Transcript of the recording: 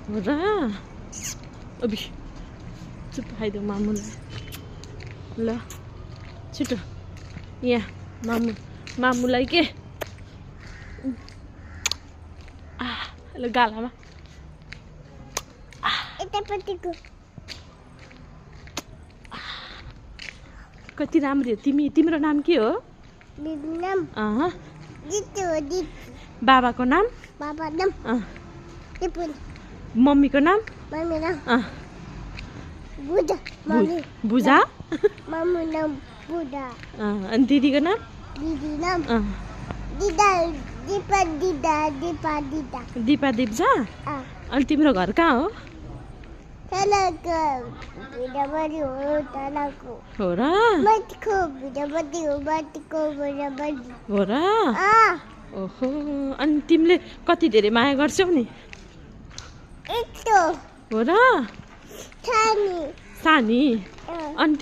हो र अबि चुप खाइदेऊ मामुलाई ल छिटो यहाँ मामुलाई के ल गालामा कति राम्रो हो तिम्रो नाम के हो बाबाको नाम मम्मीको नाम बुझा अनि दिदीको नाम दिपा दिप्जा अनि तिम्रो घर कहाँ हो हो र हो र ओहो अनि तिमीले कति धेरै माया गर्छौ नि हो र सानी अनि